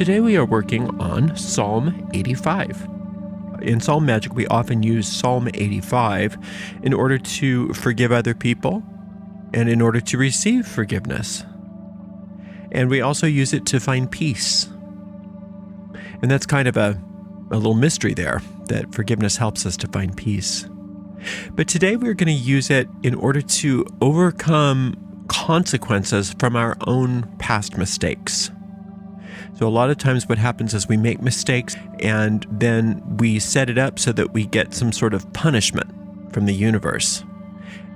today we are working on Psalm 85. In Psalm Magic, we often use Psalm 85 in order to forgive other people and in order to receive forgiveness. And we also use it to find peace. And that's kind of a little mystery there, that forgiveness helps us to find peace. But today we're going to use it in order to overcome consequences from our own past mistakes. So a lot of times what happens is we make mistakes and then we set it up so that we get some sort of punishment from the universe.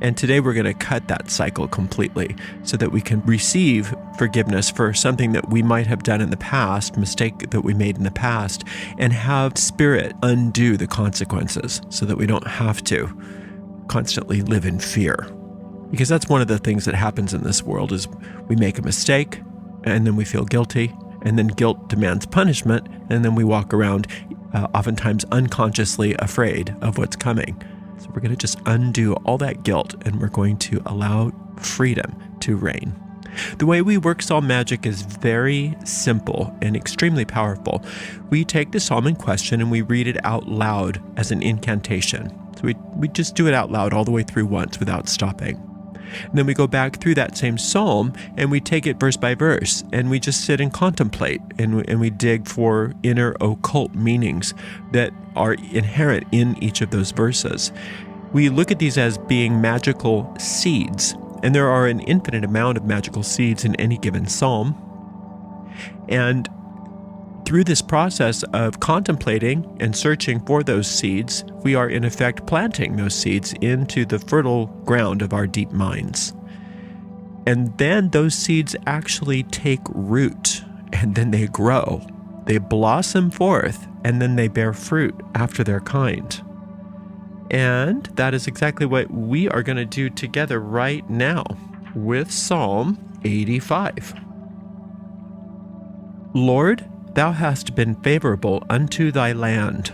And today we're going to cut that cycle completely so that we can receive forgiveness for something that we might have done in the past, mistake that we made in the past, and have Spirit undo the consequences so that we don't have to constantly live in fear. Because that's one of the things that happens in this world is we make a mistake and then we feel guilty, and then guilt demands punishment, and then we walk around oftentimes unconsciously afraid of what's coming. So we're going to just undo all that guilt, and we're going to allow freedom to reign. The way we work Psalm Magic is very simple and extremely powerful. We take the psalm in question and we read it out loud as an incantation. So we just do it out loud all the way through once without stopping. And then we go back through that same psalm and we take it verse by verse, and we just sit and contemplate, and we dig for inner occult meanings that are inherent in each of those verses. We look at these as being magical seeds, and there are an infinite amount of magical seeds in any given psalm. And through this process of contemplating and searching for those seeds, we are in effect planting those seeds into the fertile ground of our deep minds. And then those seeds actually take root, and then they grow. They blossom forth, and then they bear fruit after their kind. And that is exactly what we are going to do together right now with Psalm 85. Lord, Thou hast been favorable unto thy land.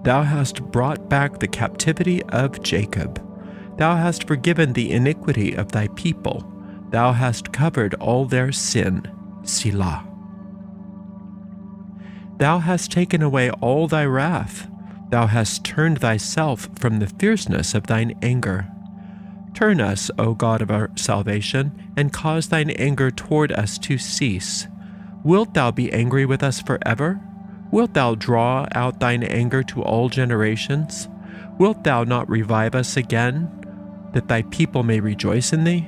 Thou hast brought back the captivity of Jacob. Thou hast forgiven the iniquity of thy people. Thou hast covered all their sin. Selah. Thou hast taken away all thy wrath. Thou hast turned thyself from the fierceness of thine anger. Turn us, O God of our salvation, and cause thine anger toward us to cease. Wilt thou be angry with us forever? Wilt thou draw out thine anger to all generations? Wilt thou not revive us again, that thy people may rejoice in thee?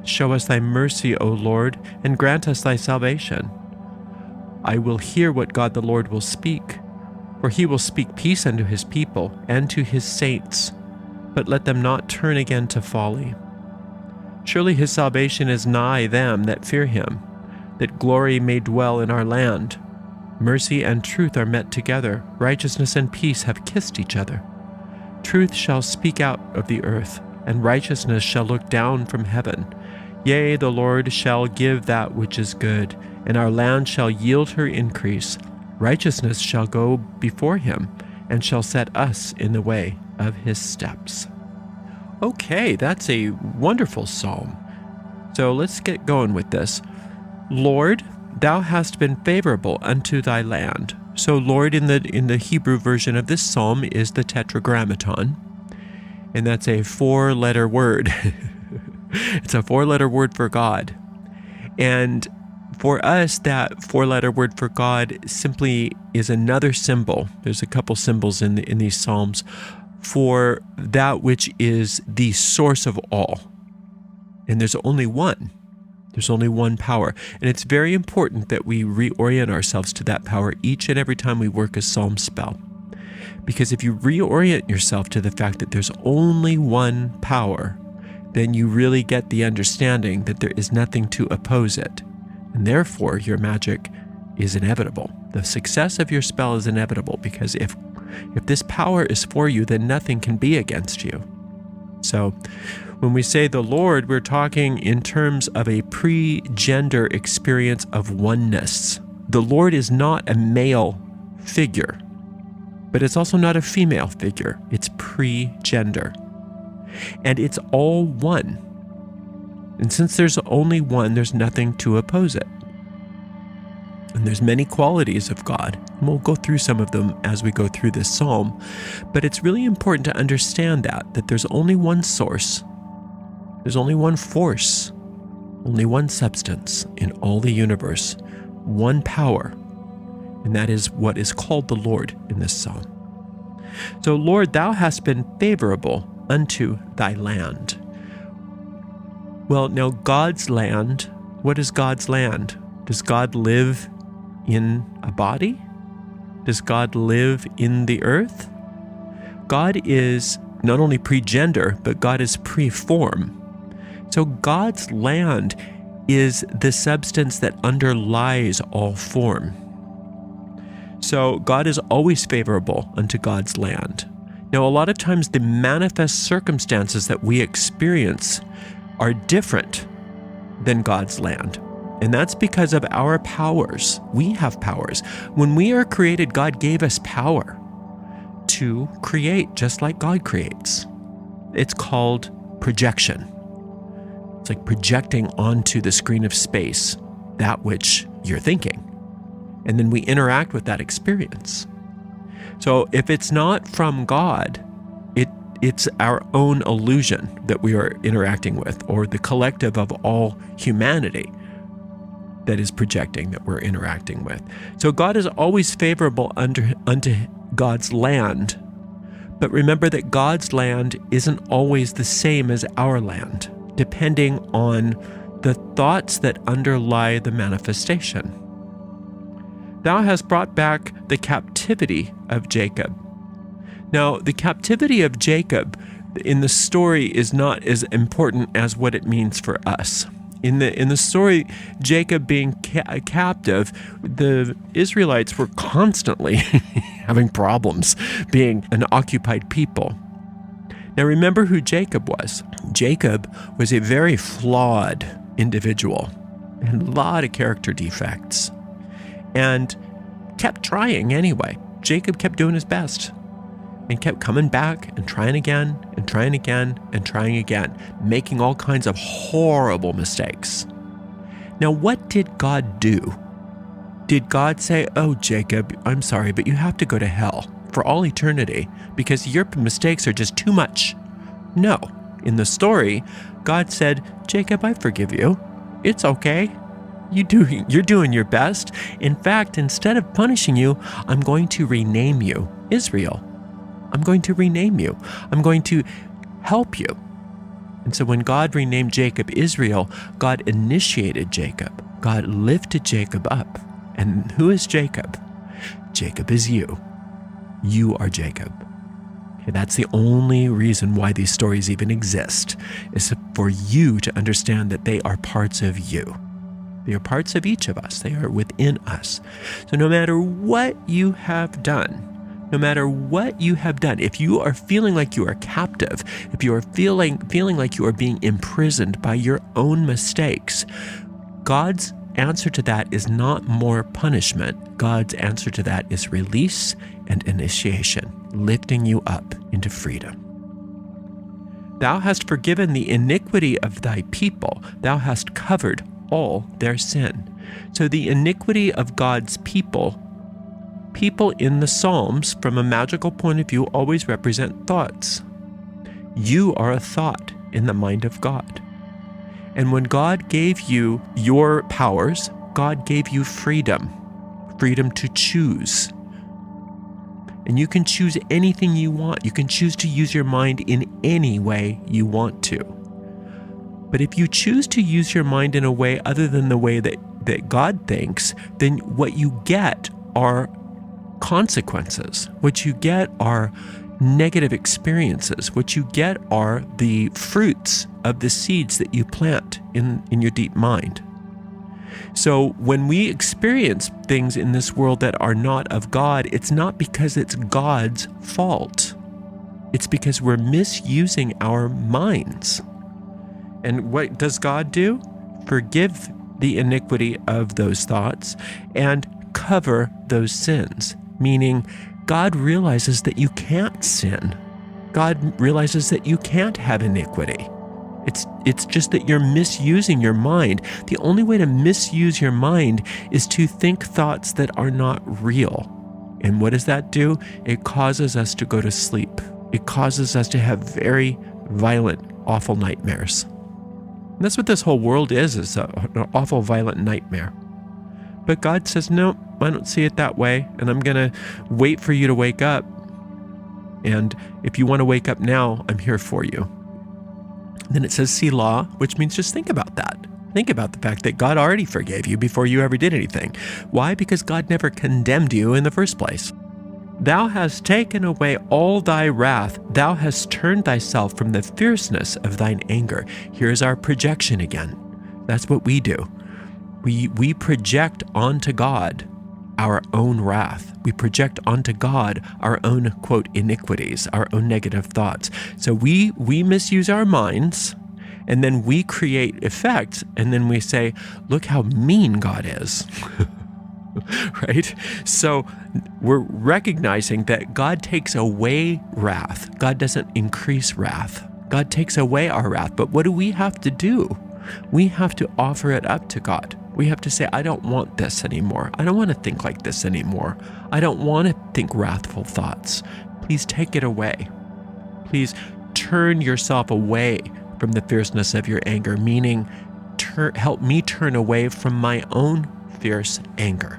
Show us thy mercy, O Lord, and grant us thy salvation. I will hear what God the Lord will speak, for he will speak peace unto his people and to his saints, but let them not turn again to folly. Surely his salvation is nigh them that fear him, that glory may dwell in our land. Mercy and truth are met together. Righteousness and peace have kissed each other. Truth shall speak out of the earth, and righteousness shall look down from heaven. Yea, the Lord shall give that which is good, and our land shall yield her increase. Righteousness shall go before him, and shall set us in the way of his steps. Okay, that's a wonderful psalm. So let's get going with this. Lord, thou hast been favorable unto thy land. So Lord in the Hebrew version of this psalm is the tetragrammaton, and that's a 4-letter word. It's a 4-letter word for God. And for us, that 4-letter word for God simply is another symbol. There's a couple symbols in these psalms for that which is the source of all. And there's only one. There's only one power. And it's very important that we reorient ourselves to that power each and every time we work a psalm spell. Because if you reorient yourself to the fact that there's only one power, then you really get the understanding that there is nothing to oppose it. And therefore, your magic is inevitable. The success of your spell is inevitable, because if this power is for you, then nothing can be against you. So when we say the Lord, we're talking in terms of a pre-gender experience of oneness. The Lord is not a male figure, but it's also not a female figure. It's pre-gender. And it's all one. And since there's only one, there's nothing to oppose it. And there's many qualities of God. And we'll go through some of them as we go through this psalm. But it's really important to understand that there's only one source. There's only one force, only one substance in all the universe, one power. And that is what is called the Lord in this psalm. So, Lord, thou hast been favorable unto thy land. Well, now God's land, what is God's land? Does God live in a body? Does God live in the earth? God is not only pre-gender, but God is pre-form. So God's land is the substance that underlies all form. So God is always favorable unto God's land. Now, a lot of times the manifest circumstances that we experience are different than God's land. And that's because of our powers. We have powers. When we are created, God gave us power to create just like God creates. It's called projection. It's like projecting onto the screen of space that which you're thinking. And then we interact with that experience. So if it's not from God, it's our own illusion that we are interacting with, or the collective of all humanity that is projecting that we're interacting with. So God is always favorable unto God's land. But remember that God's land isn't always the same as our land, depending on the thoughts that underlie the manifestation. Thou hast brought back the captivity of Jacob. Now, the captivity of Jacob in the story is not as important as what it means for us. In the story, Jacob being captive, the Israelites were constantly having problems being an occupied people. Now remember who Jacob was. Jacob was a very flawed individual and a lot of character defects, and kept trying anyway. Jacob kept doing his best and kept coming back and trying again and trying again and trying again, making all kinds of horrible mistakes. Now, what did God do? Did God say, "Oh, Jacob, I'm sorry, but you have to go to hell for all eternity because your mistakes are just too much"? No. In the story, God said, "Jacob, I forgive you. It's okay. You're doing your best. In fact, instead of punishing you, I'm going to rename you Israel. I'm going to rename you. I'm going to help you." And so when God renamed Jacob Israel, God initiated Jacob. God lifted Jacob up. And who is Jacob? Jacob is you. You are Jacob. Okay, that's the only reason why these stories even exist, is for you to understand that they are parts of you. They are parts of each of us. They are within us. So no matter what you have done, if you are feeling like you are captive, if you are feeling like you are being imprisoned by your own mistakes, God's answer to that is not more punishment. God's answer to that is release and initiation, lifting you up into freedom. Thou hast forgiven the iniquity of thy people. Thou hast covered all their sin. So the iniquity of God's people in the Psalms, from a magical point of view, always represent thoughts. You are a thought in the mind of God. And when God gave you your powers, God gave you freedom to choose. And you can choose anything you want. You can choose to use your mind in any way you want to. But if you choose to use your mind in a way other than the way that God thinks, then what you get are consequences. What you get are negative experiences. What you get are the fruits of the seeds that you plant in your deep mind. So when we experience things in this world that are not of God, it's not because it's God's fault. It's because we're misusing our minds. And what does God do? Forgive the iniquity of those thoughts and cover those sins. Meaning, God realizes that you can't sin. God realizes that you can't have iniquity. It's just that you're misusing your mind. The only way to misuse your mind is to think thoughts that are not real. And what does that do? It causes us to go to sleep. It causes us to have very violent, awful nightmares. And that's what this whole world is an awful, violent nightmare. But God says, no, I don't see it that way, and I'm going to wait for you to wake up. And if you want to wake up now, I'm here for you. Then it says Selah, which means just think about that. Think about the fact that God already forgave you before you ever did anything. Why? Because God never condemned you in the first place. Thou hast taken away all thy wrath. Thou hast turned thyself from the fierceness of thine anger. Here's our projection again. That's what we do. We project onto God our own wrath. We project onto God our own, quote, iniquities, our own negative thoughts. So we misuse our minds, and then we create effects, and then we say, look how mean God is. Right? So we're recognizing that God takes away wrath. God doesn't increase wrath. God takes away our wrath. But what do we have to do? We have to offer it up to God. We have to say, I don't want this anymore. I don't want to think like this anymore. I don't want to think wrathful thoughts. Please take it away. Please turn yourself away from the fierceness of your anger, meaning help me turn away from my own fierce anger.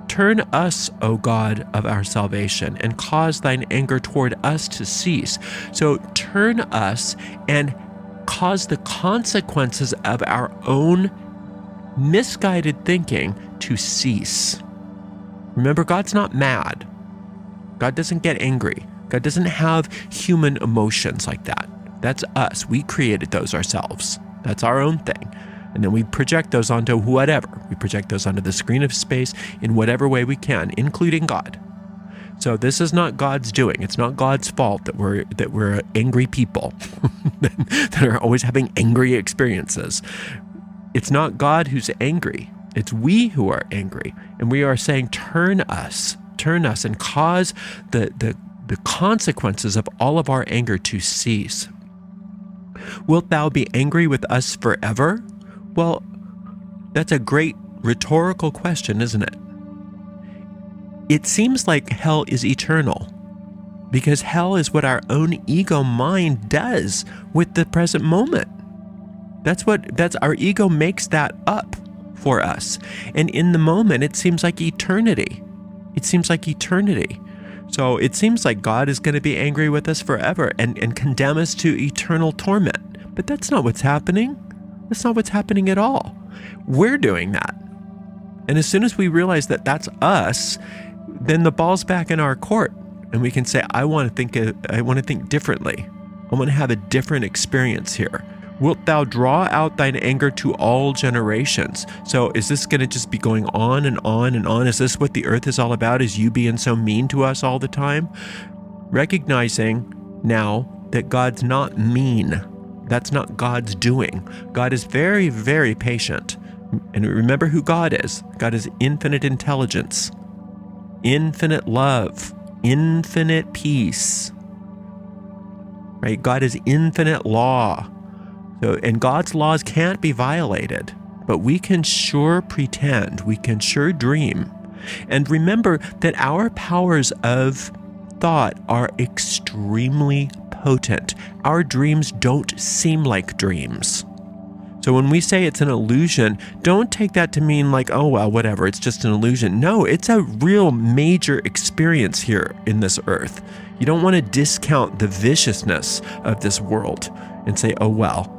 Turn us, O God of our salvation, and cause thine anger toward us to cease. So turn us and cause the consequences of our own misguided thinking to cease. Remember, God's not mad. God doesn't get angry. God doesn't have human emotions like that. That's us. We created those ourselves. That's our own thing. And then we project those onto whatever. We project those onto the screen of space in whatever way we can, including God. So this is not God's doing. It's not God's fault that we're angry people that are always having angry experiences. It's not God who's angry. It's we who are angry. And we are saying, turn us, and cause the consequences of all of our anger to cease. Wilt thou be angry with us forever? Well, that's a great rhetorical question, isn't it? It seems like hell is eternal, because hell is what our own ego mind does with the present moment. That's our ego makes that up for us. And in the moment, it seems like eternity. So it seems like God is going to be angry with us forever and condemn us to eternal torment. But that's not what's happening. That's not what's happening at all. We're doing that. And as soon as we realize that that's us, then the ball's back in our court. And we can say, I want to think differently. I want to have a different experience here. Wilt thou draw out thine anger to all generations? So is this going to just be going on and on and on? Is this what the earth is all about? Is you being so mean to us all the time? Recognizing now that God's not mean. That's not God's doing. God is very, very patient. And remember who God is. God is infinite intelligence, infinite love, infinite peace. Right? God is infinite law. And God's laws can't be violated, but we can sure pretend, we can sure dream. And remember that our powers of thought are extremely potent. Our dreams don't seem like dreams. So when we say it's an illusion, don't take that to mean like, oh, well, whatever, it's just an illusion. No, it's a real major experience here in this earth. You don't want to discount the viciousness of this world and say, oh, well,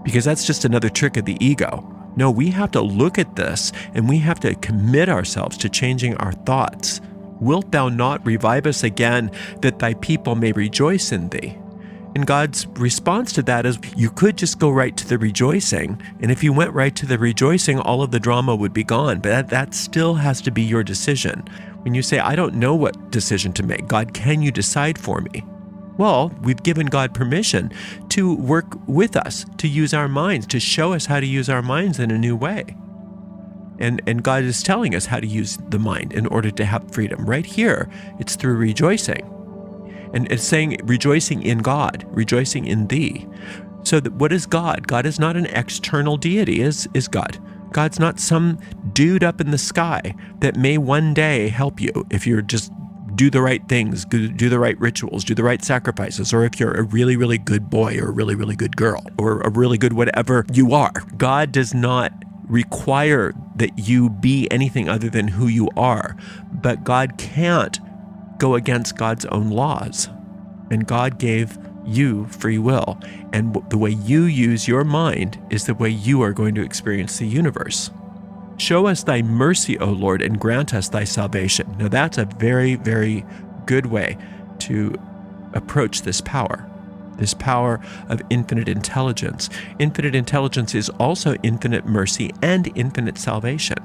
because that's just another trick of the ego. No, we have to look at this and we have to commit ourselves to changing our thoughts. Wilt thou not revive us again, that thy people may rejoice in thee? And God's response to that is, you could just go right to the rejoicing. And if you went right to the rejoicing, all of the drama would be gone. But that still has to be your decision. When you say, I don't know what decision to make, God, can you decide for me? Well, we've given God permission to work with us, to use our minds, to show us how to use our minds in a new way. And God is telling us how to use the mind in order to have freedom. Right here, it's through rejoicing. And it's saying rejoicing in God, rejoicing in thee. so what is God? God is not an external deity, is God. God's not some dude up in the sky that may one day help you if you're just do the right things, do the right rituals, do the right sacrifices, or if you're a really, really good boy or a really, really good girl or a really good whatever you are. God does not require that you be anything other than who you are, but God can't go against God's own laws. And God gave you free will, and the way you use your mind is the way you are going to experience the universe. Show us thy mercy, O Lord, and grant us thy salvation. Now that's a very, very good way to approach this power of infinite intelligence. Infinite intelligence is also infinite mercy and infinite salvation.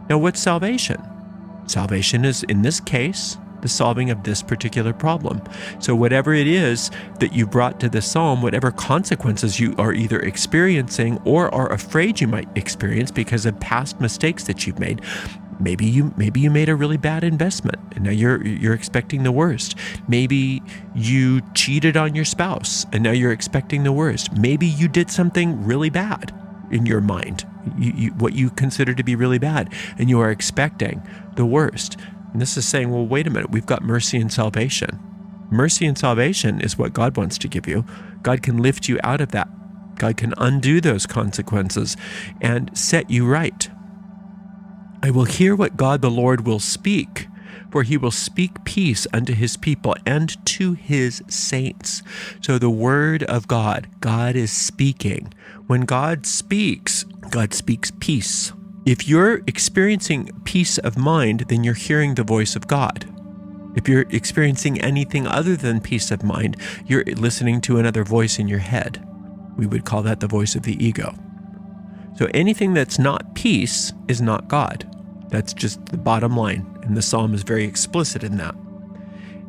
Now what's salvation? Salvation is, in this case, the solving of this particular problem. So whatever it is that you brought to the psalm, whatever consequences you are either experiencing or are afraid you might experience because of past mistakes that you've made. Maybe you made a really bad investment and now you're expecting the worst. Maybe you cheated on your spouse and now you're expecting the worst. Maybe you did something really bad in your mind, what you consider to be really bad, and you are expecting the worst. And this is saying, well, wait a minute, we've got mercy and salvation. Mercy and salvation is what God wants to give you. God can lift you out of that. God can undo those consequences and set you right. I will hear what God the Lord will speak, for he will speak peace unto his people and to his saints. So the word of God is speaking. When God speaks peace. If you're experiencing peace of mind, then you're hearing the voice of God. If you're experiencing anything other than peace of mind, you're listening to another voice in your head. We would call that the voice of the ego. So anything that's not peace is not God. That's just the bottom line. And the psalm is very explicit in that.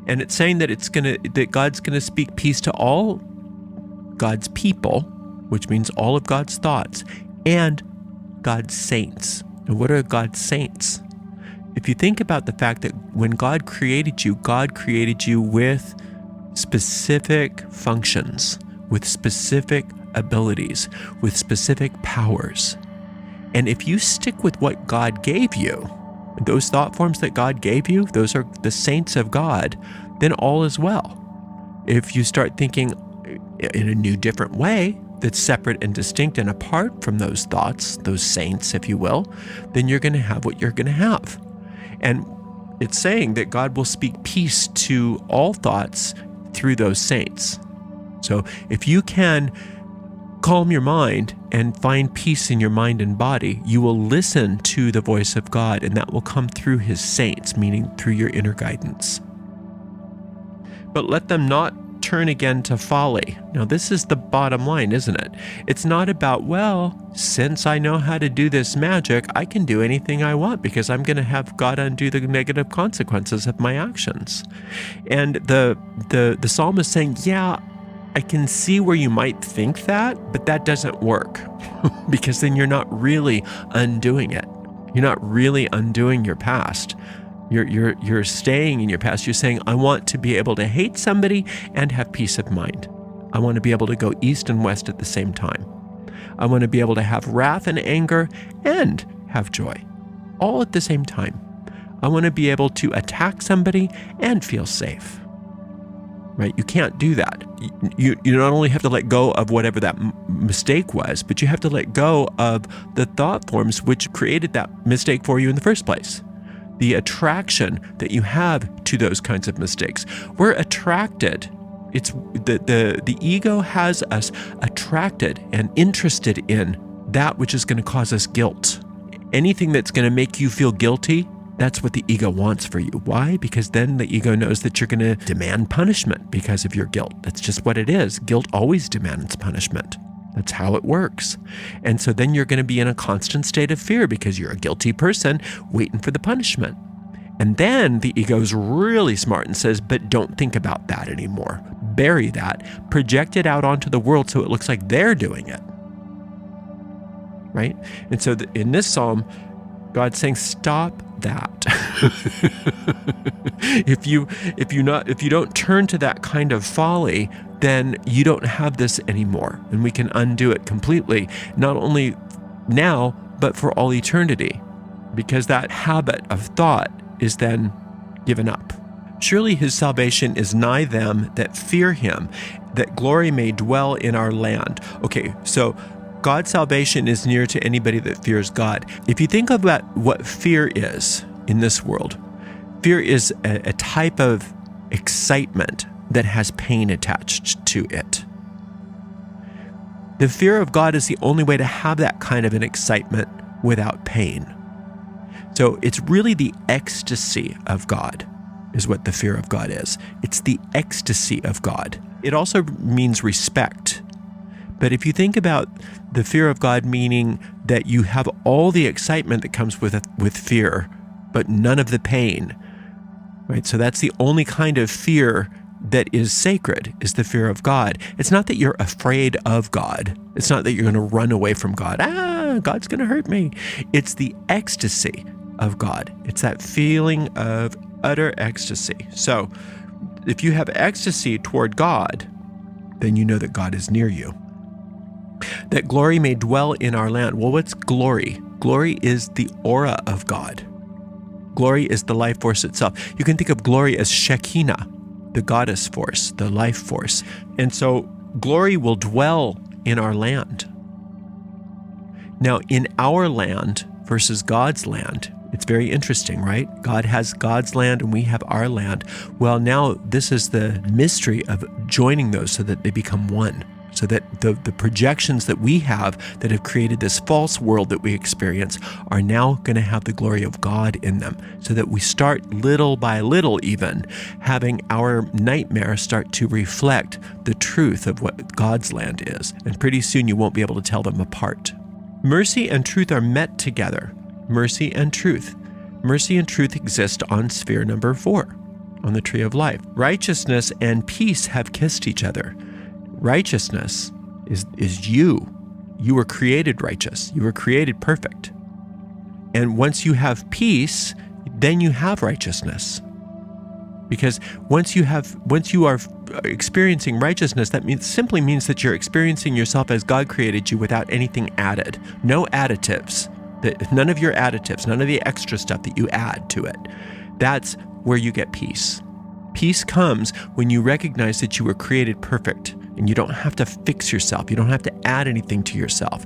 And it's saying that that God's gonna speak peace to all God's people, which means all of God's thoughts, and God's saints. And what are God's saints? If you think about the fact that when God created you with specific functions, with specific abilities, with specific powers. And if you stick with what God gave you, those thought forms that God gave you, those are the saints of God, then all is well. If you start thinking in a new, different way, that's separate and distinct and apart from those thoughts, those saints, if you will, then you're going to have what you're going to have. And it's saying that God will speak peace to all thoughts through those saints. So if you can calm your mind and find peace in your mind and body, you will listen to the voice of God, and that will come through his saints, meaning through your inner guidance. But let them not turn again to folly. Now, this is the bottom line, isn't it? It's not about, well, since I know how to do this magic, I can do anything I want because I'm going to have God undo the negative consequences of my actions. And the psalm is saying, yeah, I can see where you might think that, but that doesn't work because then you're not really undoing it. You're not really undoing your past. You're staying in your past. You're saying, I want to be able to hate somebody and have peace of mind. I want to be able to go east and west at the same time. I want to be able to have wrath and anger and have joy, all at the same time. I want to be able to attack somebody and feel safe. Right? You can't do that. You not only have to let go of whatever that mistake was, but you have to let go of the thought forms which created that mistake for you in the first place. The attraction that you have to those kinds of mistakes. We're attracted. It's the ego has us attracted and interested in that which is going to cause us guilt. Anything that's going to make you feel guilty, that's what the ego wants for you. Why? Because then the ego knows that you're going to demand punishment because of your guilt. That's just what it is. Guilt always demands punishment. That's how it works. And so then you're going to be in a constant state of fear because you're a guilty person waiting for the punishment. And then the ego's really smart and says, but don't think about that anymore. Bury that, project it out onto the world so it looks like they're doing it. Right? And so in this psalm, God's saying, stop that. if you don't turn to that kind of folly, then you don't have this anymore. And we can undo it completely, not only now, but for all eternity, because that habit of thought is then given up. Surely his salvation is nigh them that fear him, that glory may dwell in our land. Okay, so God's salvation is near to anybody that fears God. If you think about what fear is in this world, fear is a type of excitement that has pain attached to it. The fear of God is the only way to have that kind of an excitement without pain. So it's really the ecstasy of God is what the fear of God is. It's the ecstasy of God. It also means respect. But if you think about the fear of God meaning that you have all the excitement that comes with fear, but none of the pain, right? So that's the only kind of fear that is sacred, is the fear of God. It's not that you're afraid of God. It's not that you're going to run away from God. God's going to hurt me. It's the ecstasy of God. It's that feeling of utter ecstasy. So if you have ecstasy toward God, then you know that God is near you. That glory may dwell in our land. Well, what's glory? Glory is the aura of God. Glory is the life force itself. You can think of glory as Shekinah, the goddess force, the life force. And so glory will dwell in our land. Now, in our land versus God's land, it's very interesting, right? God has God's land and we have our land. Well, now this is the mystery of joining those so that they become one. So that the projections that we have that have created this false world that we experience are now going to have the glory of God in them. So that we start little by little even having our nightmares start to reflect the truth of what God's land is. And pretty soon you won't be able to tell them apart. Mercy and truth are met together. Mercy and truth. Mercy and truth exist on sphere number 4, on the tree of life. Righteousness and peace have kissed each other. Righteousness is you. You were created righteous. You were created perfect. And once you have peace, then you have righteousness. Because once you are experiencing righteousness, that simply means that you're experiencing yourself as God created you without anything added. No additives. None of your additives, none of the extra stuff that you add to it. That's where you get peace. Peace comes when you recognize that you were created perfect and you don't have to fix yourself. You don't have to add anything to yourself.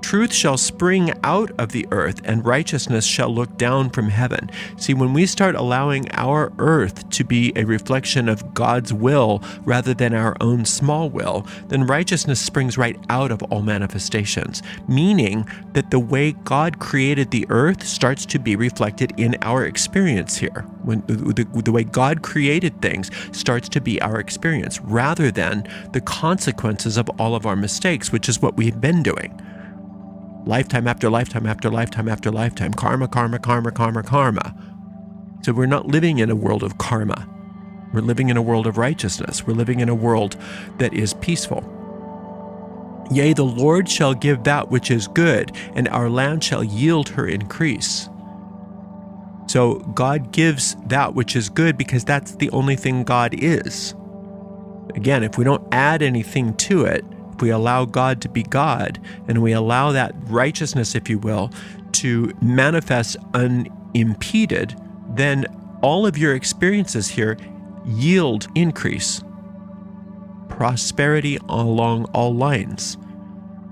Truth shall spring out of the earth, and righteousness shall look down from heaven. See, when we start allowing our earth to be a reflection of God's will rather than our own small will, then righteousness springs right out of all manifestations, meaning that the way God created the earth starts to be reflected in our experience here. When the way God created things starts to be our experience rather than the consequences of all of our mistakes, which is what we've been doing. Lifetime after lifetime after lifetime after lifetime. Karma, karma, karma, karma, karma. So we're not living in a world of karma. We're living in a world of righteousness. We're living in a world that is peaceful. Yea, the Lord shall give that which is good, and our land shall yield her increase. So God gives that which is good because that's the only thing God is. Again, if we don't add anything to it, if we allow God to be God, and we allow that righteousness, if you will, to manifest unimpeded, then all of your experiences here yield increase. Prosperity along all lines.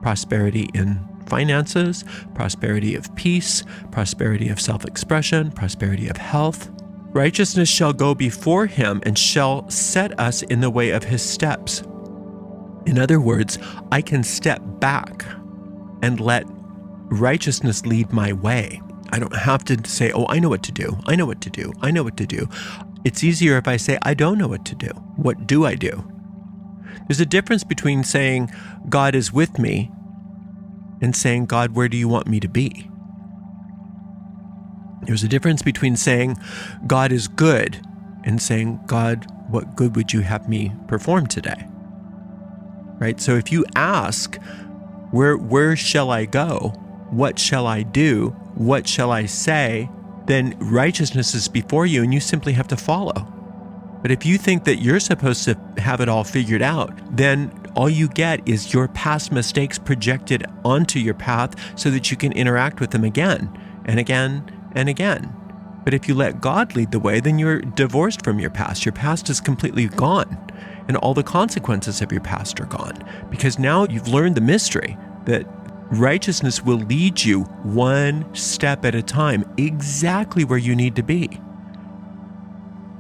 Prosperity in finances, prosperity of peace, prosperity of self-expression, prosperity of health. Righteousness shall go before him and shall set us in the way of his steps. In other words, I can step back and let righteousness lead my way. I don't have to say, oh, I know what to do. I know what to do. I know what to do. It's easier if I say, I don't know what to do. What do I do? There's a difference between saying, God is with me, and saying, God, where do you want me to be? There's a difference between saying, God is good, and saying, God, what good would you have me perform today? Right? So if you ask, where shall I go? What shall I do? What shall I say? Then righteousness is before you and you simply have to follow. But if you think that you're supposed to have it all figured out, then all you get is your past mistakes projected onto your path so that you can interact with them again and again and again. But if you let God lead the way, then you're divorced from your past. Your past is completely gone, and all the consequences of your past are gone, because now you've learned the mystery that righteousness will lead you one step at a time, exactly where you need to be.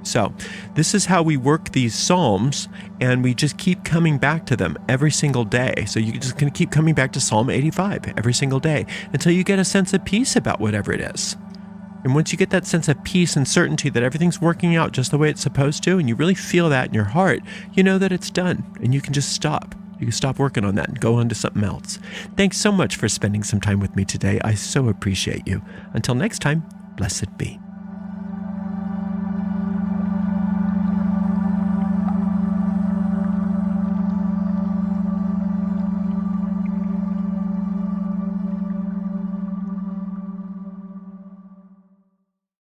So this is how we work these Psalms, and we just keep coming back to them every single day. So you're just going to keep coming back to Psalm 85 every single day until you get a sense of peace about whatever it is. And once you get that sense of peace and certainty that everything's working out just the way it's supposed to, and you really feel that in your heart, you know that it's done, and you can just stop. You can stop working on that and go on to something else. Thanks so much for spending some time with me today. I so appreciate you. Until next time, blessed be.